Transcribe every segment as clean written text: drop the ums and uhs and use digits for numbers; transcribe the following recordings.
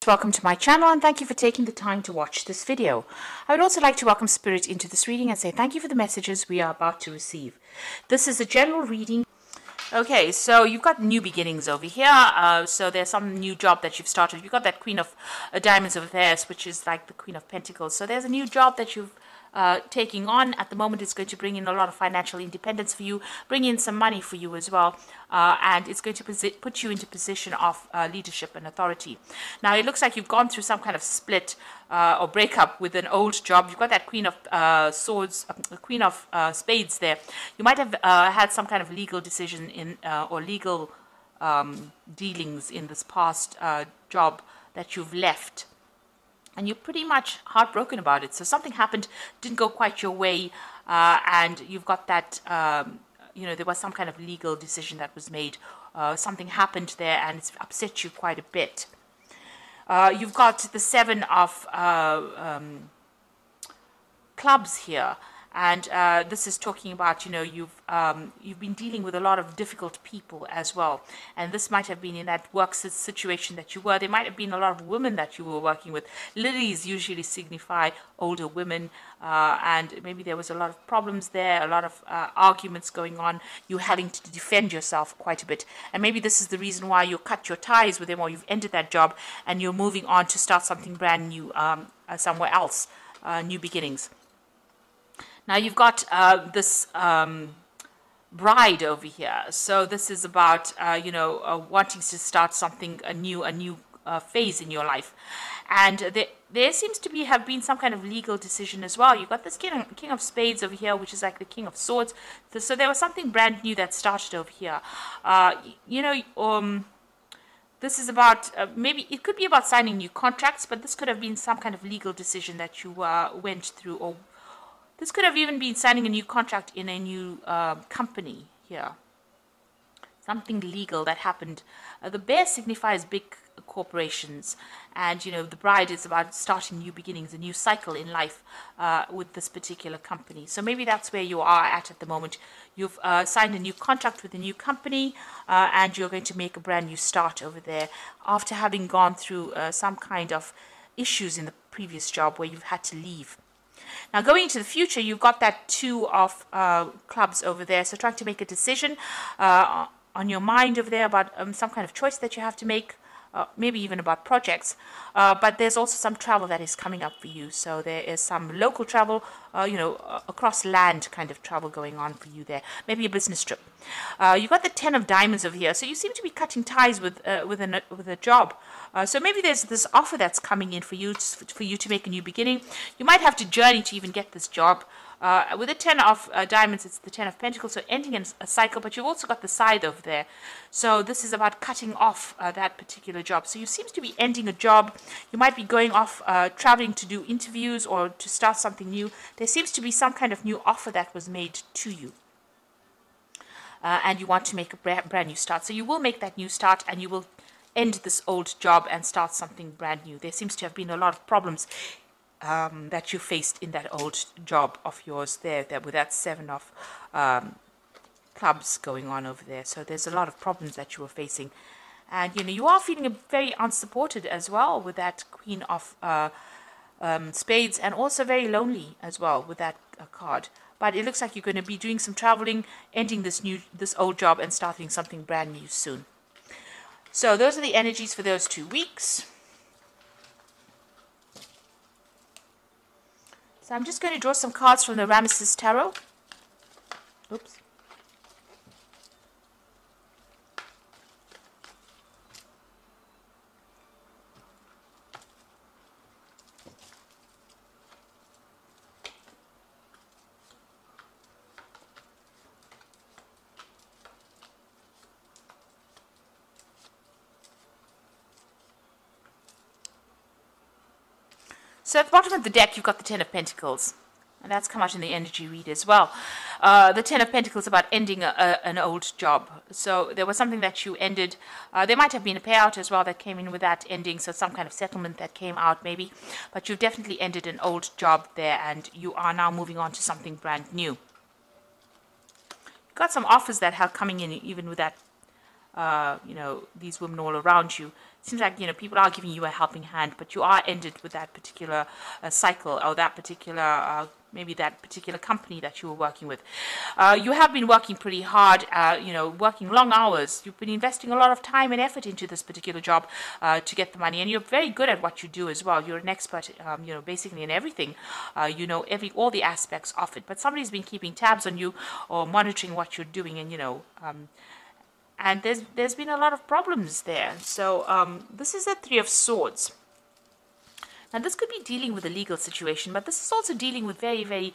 welcome to my channel and thank you for taking the time to watch this video. I would also like to welcome Spirit into this reading and say thank you for the messages we are about to receive. This is a general reading. Okay, so you've got new beginnings over here. So there's some new job that you've started. You've got that Queen of Diamonds over there, which is like the Queen of Pentacles. So there's a new job that you've taking on at the moment. It's going to bring in a lot of financial independence for you, bring in some money for you as well, and it's going to put you into position of leadership and authority. Now it looks like you've gone through some kind of split or breakup with an old job. You've got that Queen of Swords, Queen of Spades there. You might have had some kind of legal decision in or legal dealings in this past job that you've left. And you're pretty much heartbroken about it. So something happened, didn't go quite your way, and you've got that, there was some kind of legal decision that was made. Something happened there, and it's upset you quite a bit. You've got the Seven of Clubs here. And this is talking about, you've been dealing with a lot of difficult people as well. And this might have been in that work situation that you were. There might have been a lot of women that you were working with. Lilies usually signify older women. And maybe there was a lot of problems there, a lot of arguments going on. You having to defend yourself quite a bit. And maybe this is the reason why you cut your ties with them, or you've ended that job and you're moving on to start something brand new somewhere else, new beginnings. Now you've got this bride over here. So this is about, wanting to start something, a new phase in your life. And there seems to have been some kind of legal decision as well. You've got this King of Spades over here, which is like the King of Swords. So there was something brand new that started over here. This is about, maybe it could be about signing new contracts, but this could have been some kind of legal decision that you went through, or this could have even been signing a new contract in a new company here. Something legal that happened. The bear signifies big corporations. And, the bride is about starting new beginnings, a new cycle in life with this particular company. So maybe that's where you are at the moment. You've signed a new contract with a new company and you're going to make a brand new start over there after having gone through some kind of issues in the previous job where you've had to leave. Now, going into the future, you've got that Two of Clubs over there. So trying to make a decision on your mind over there about some kind of choice that you have to make, maybe even about projects. But there's also some travel that is coming up for you. So there is some local travel, across land kind of travel going on for you there. Maybe a business trip. You've got the Ten of Diamonds over here. So you seem to be cutting ties with a job. So maybe there's this offer that's coming in for you to make a new beginning. You might have to journey to even get this job. With the Ten of Diamonds, it's the Ten of Pentacles, so ending in a cycle, but you've also got the Scythe over there. So this is about cutting off that particular job. So you seem to be ending a job. You might be going off, traveling to do interviews or to start something new. There seems to be some kind of new offer that was made to you. And you want to make a brand new start. So you will make that new start and you will end this old job and start something brand new. There seems to have been a lot of problems that you faced in that old job of yours there with that Seven of Clubs going on over there. So there's a lot of problems that you were facing. And, you are feeling very unsupported as well with that Queen of Spades, and also very lonely as well with that card. But it looks like you're going to be doing some traveling, ending this old job and starting something brand new soon. So those are the energies for those 2 weeks. So I'm just going to draw some cards from the Ramesses Tarot. Oops. So at the bottom of the deck, you've got the Ten of Pentacles. And that's come out in the energy read as well. The Ten of Pentacles about ending an old job. So there was something that you ended. There might have been a payout as well that came in with that ending. So some kind of settlement that came out maybe. But you've definitely ended an old job there. And you are now moving on to something brand new. You've got some offers that are coming in even with that you know, these women all around you. It seems like, you know, people are giving you a helping hand, but you are ended with that particular cycle, or that particular maybe that particular company that you were working with. You have been working pretty hard, you know, working long hours. You've been investing a lot of time and effort into this particular job to get the money, and you're very good at what you do as well. You're an expert, you know, basically in everything. You know all the aspects of it. But somebody's been keeping tabs on you or monitoring what you're doing, and you know. And there's been a lot of problems there. So this is a Three of Swords. Now, this could be dealing with a legal situation, but this is also dealing with a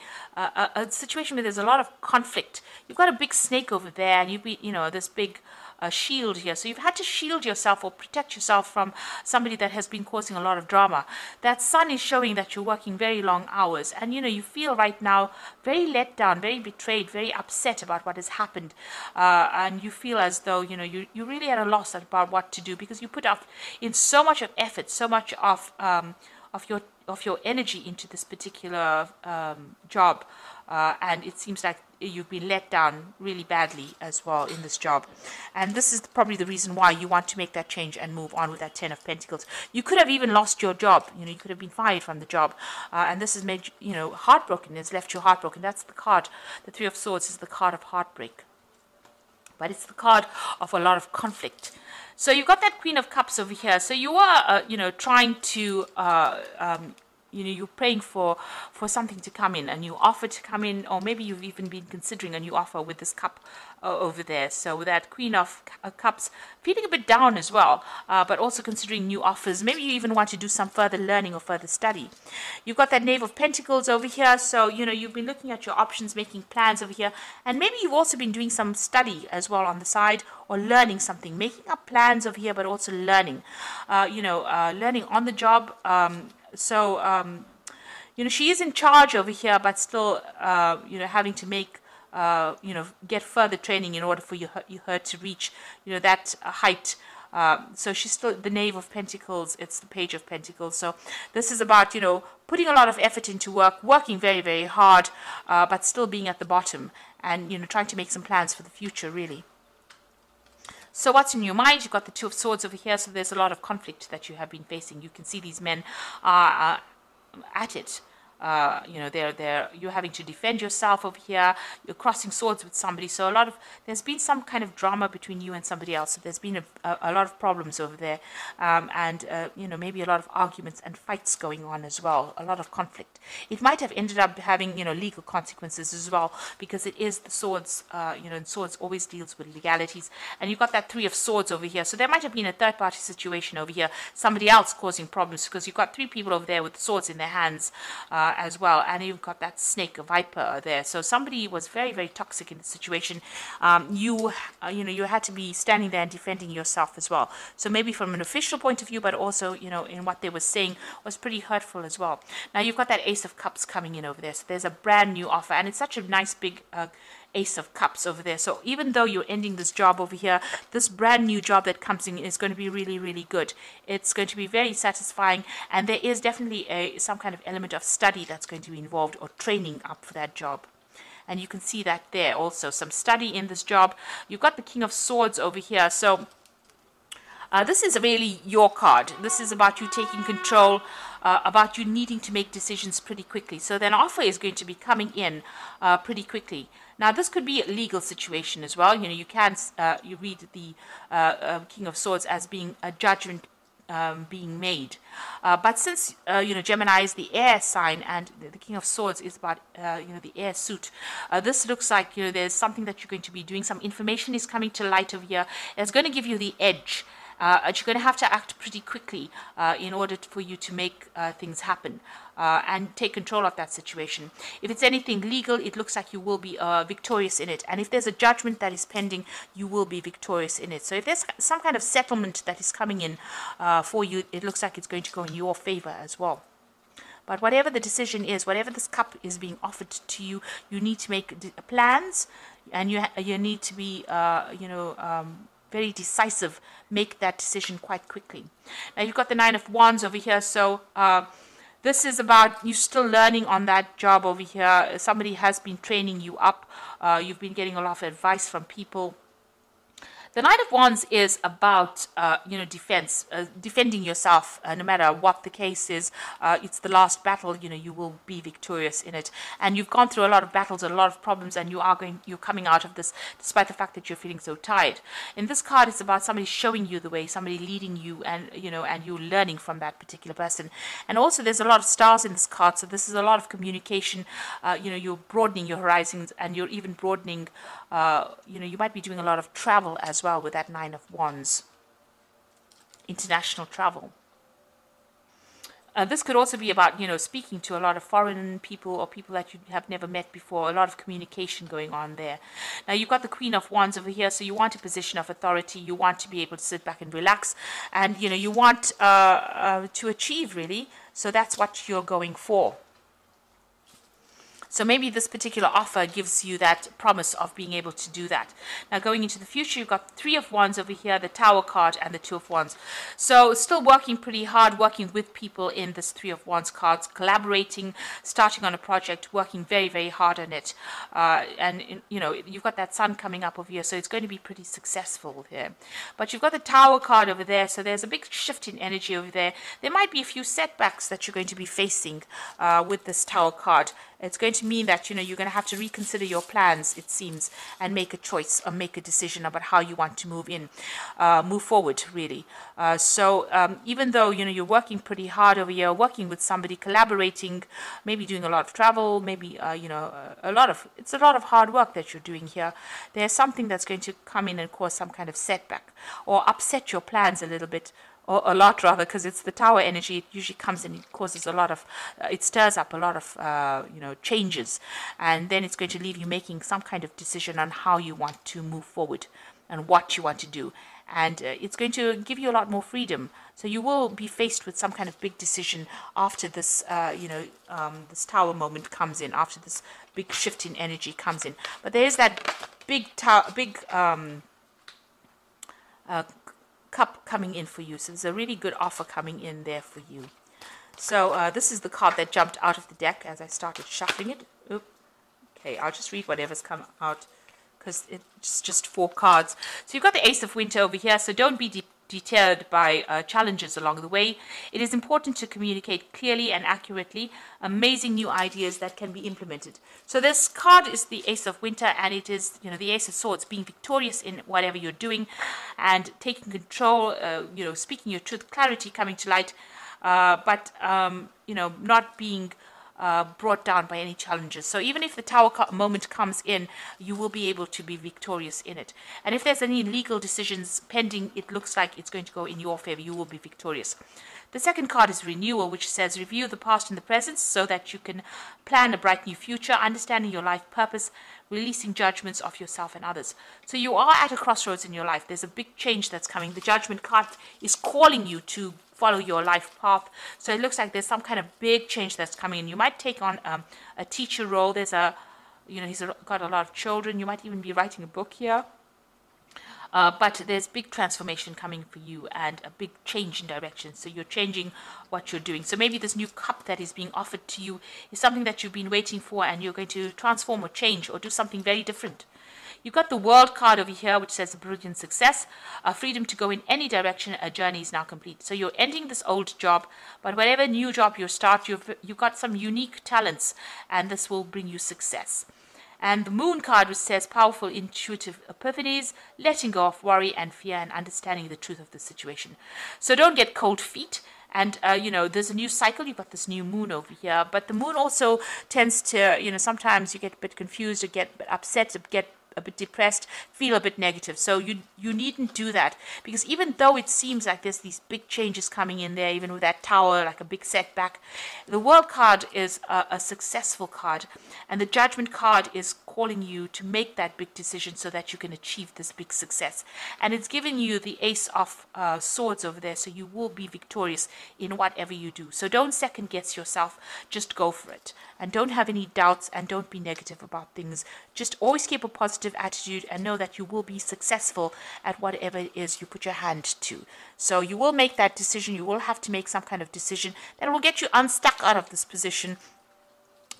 situation where there's a lot of conflict. You've got a big snake over there, and you know, this big shield here. So you've had to shield yourself or protect yourself from somebody that has been causing a lot of drama. That sun is showing that you're working very long hours, and you know, you feel right now very let down, very betrayed, very upset about what has happened, and you feel as though, you know, you really at a loss about what to do, because you put up in so much of effort, so much of your energy into this particular job, and it seems like you've been let down really badly as well in this job. And this is probably the reason why you want to make that change and move on with that Ten of Pentacles. You could have even lost your job. You know, you could have been fired from the job, and this has made you, you know, heartbroken. It's left you heartbroken. That's the card. The Three of Swords is the card of heartbreak, but it's the card of a lot of conflict. So you've got that Queen of Cups over here. So you are, you know, trying to, you know, you're praying for something to come in, and you offer to come in, or maybe you've even been considering a new offer with this cup over there. So with that Queen of Cups, feeling a bit down as well, but also considering new offers. Maybe you even want to do some further learning or further study. You've got that Knave of Pentacles over here. So, you know, you've been looking at your options, making plans over here, and maybe you've also been doing some study as well on the side, or learning something, making up plans over here, but also learning, you know, learning on the job. You know, she is in charge over here, but still, you know, having to make, you know, get further training in order for her to reach, you know, that height. So she's still the Knave of Pentacles. It's the Page of Pentacles. So this is about, you know, putting a lot of effort into work, working very, very hard, but still being at the bottom, and, you know, trying to make some plans for the future, really. So what's in your mind? You've got the Two of Swords over here, so there's a lot of conflict that you have been facing. You can see these men are at it. You know, you're having to defend yourself over here. You're crossing swords with somebody. So there's been some kind of drama between you and somebody else. So there's been a lot of problems over there, and you know, maybe a lot of arguments and fights going on as well. A lot of conflict. It might have ended up having, you know, legal consequences as well, because it is the swords. You know, and swords always deals with legalities. And you've got that Three of Swords over here. So there might have been a third-party situation over here. Somebody else causing problems, because you've got three people over there with swords in their hands. As well, and you've got that snake, a viper there. So somebody was very, very toxic in the situation. You know, you had to be standing there and defending yourself as well. So maybe from an official point of view, but also, you know, in what they were saying was pretty hurtful as well. Now you've got that Ace of Cups coming in over there. So there's a brand new offer, and it's such a nice big Ace of Cups over there. So even though you're ending this job over here, this brand new job that comes in is going to be really, really good. It's going to be very satisfying, and there is definitely some kind of element of study that's going to be involved, or training up for that job. And you can see that there also, some study in this job. You've got the King of Swords over here. So this is really your card. This is about you taking control, about you needing to make decisions pretty quickly. So then offer is going to be coming in pretty quickly. Now, this could be a legal situation as well. You know, you can you read the King of Swords as being a judgment being made. But since, you know, Gemini is the air sign, and the King of Swords is about, you know, the air suit, this looks like, you know, there's something that you're going to be doing. Some information is coming to light over here. It's going to give you the edge. And you're going to have to act pretty quickly in order for you to make things happen and take control of that situation. If it's anything legal, it looks like you will be victorious in it. And if there's a judgment that is pending, you will be victorious in it. So if there's some kind of settlement that is coming in for you, it looks like it's going to go in your favor as well. But whatever the decision is, whatever this cup is being offered to you, you need to make plans, and you need to be, you know, very decisive, make that decision quite quickly. Now you've got the Nine of Wands over here, so this is about you still learning on that job over here. Somebody has been training you up. You've been getting a lot of advice from people. The Knight of Wands is about, defense, defending yourself, no matter what the case is. It's the last battle, you will be victorious in it. And you've gone through a lot of battles, a lot of problems, and you're coming out of this despite the fact that you're feeling so tired. In this card, it's about somebody showing you the way, somebody leading you, and, and you're learning from that particular person. And also there's a lot of stars in this card, so this is a lot of communication. You're broadening your horizons, and you're even broadening, you might be doing a lot of travel as well with that Nine of Wands, international travel. This could also be about, speaking to a lot of foreign people or people that you have never met before, a lot of communication going on there. Now, you've got the Queen of Wands over here, so you want a position of authority. You want to be able to sit back and relax, and, you want to achieve, really. So that's what you're going for. So maybe this particular offer gives you that promise of being able to do that. Now, going into the future, you've got the Three of Wands over here, the Tower card, and the Two of Wands. So still working pretty hard, working with people in this Three of Wands cards, collaborating, starting on a project, working very, very hard on it. And, you've got that Sun coming up over here, so it's going to be pretty successful here. But you've got the Tower card over there, so there's a big shift in energy over there. There might be a few setbacks that you're going to be facing with this Tower card. It's going to mean that, you're going to have to reconsider your plans, it seems, and make a choice or make a decision about how you want to move forward, really. So even though, you're working pretty hard over here, working with somebody, collaborating, maybe doing a lot of travel, maybe, it's a lot of hard work that you're doing here. There's something that's going to come in and cause some kind of setback or upset your plans a little bit. Or a lot, rather, because it's the Tower energy. It usually comes and it causes a lot of, it stirs up a lot of, changes. And then it's going to leave you making some kind of decision on how you want to move forward and what you want to do. And it's going to give you a lot more freedom. So you will be faced with some kind of big decision after this, this Tower moment comes in, after this big shift in energy comes in. But there is that big cup coming in for you. So there's a really good offer coming in there for you. So this is the card that jumped out of the deck as I started shuffling it. Oop. Okay, I'll just read whatever's come out because it's just 4 cards. So you've got the Ace of Winter over here, so don't be deterred by challenges along the way. It is important to communicate clearly and accurately amazing new ideas that can be implemented. So this card is the Ace of Winter, and it is, the Ace of Swords, being victorious in whatever you're doing and taking control, speaking your truth, clarity coming to light, but, not being brought down by any challenges. So even if the Tower moment comes in, you will be able to be victorious in it. And if there's any legal decisions pending, it looks like it's going to go in your favor. You will be victorious. The second card is Renewal, which says review the past and the present so that you can plan a bright new future, understanding your life purpose, releasing judgments of yourself and others. So you are at a crossroads in your life. There's a big change that's coming. The Judgment card is calling you to follow your life path. So it looks like there's some kind of big change that's coming in. You might take on a teacher role. There's he's got a lot of children. You might even be writing a book here. But there's big transformation coming for you and a big change in direction. So you're changing what you're doing. So maybe this new cup that is being offered to you is something that you've been waiting for, and you're going to transform or change or do something very different. You've got the World card over here, which says brilliant success, freedom to go in any direction. A journey is now complete. So you're ending this old job, but whatever new job you start, you've got some unique talents, and this will bring you success. And the Moon card, which says powerful intuitive epiphanies, letting go of worry and fear, and understanding the truth of the situation. So don't get cold feet. And, there's a new cycle. You've got this new moon over here. But the moon also tends to, sometimes you get a bit confused, or get a bit upset, or get a bit depressed, feel a bit negative. So you needn't do that, because even though it seems like there's these big changes coming in there, even with that Tower, like a big setback, the World card is a successful card, and the Judgment card is calling you to make that big decision so that you can achieve this big success. And it's giving you the Ace of Swords over there, so you will be victorious in whatever you do. So don't second guess yourself, just go for it, and don't have any doubts, and don't be negative about things. Just always keep a positive attitude and know that you will be successful at whatever it is you put your hand to. So you will make that decision. You will have to make some kind of decision that will get you unstuck out of this position,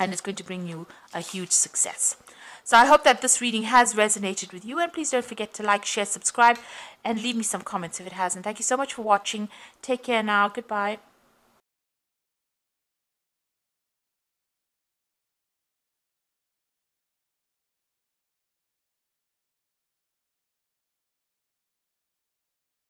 and it's going to bring you a huge success. So I hope that this reading has resonated with you, and please don't forget to like, share, subscribe, and leave me some comments if it hasn't. Thank you so much for watching. Take care now. Goodbye.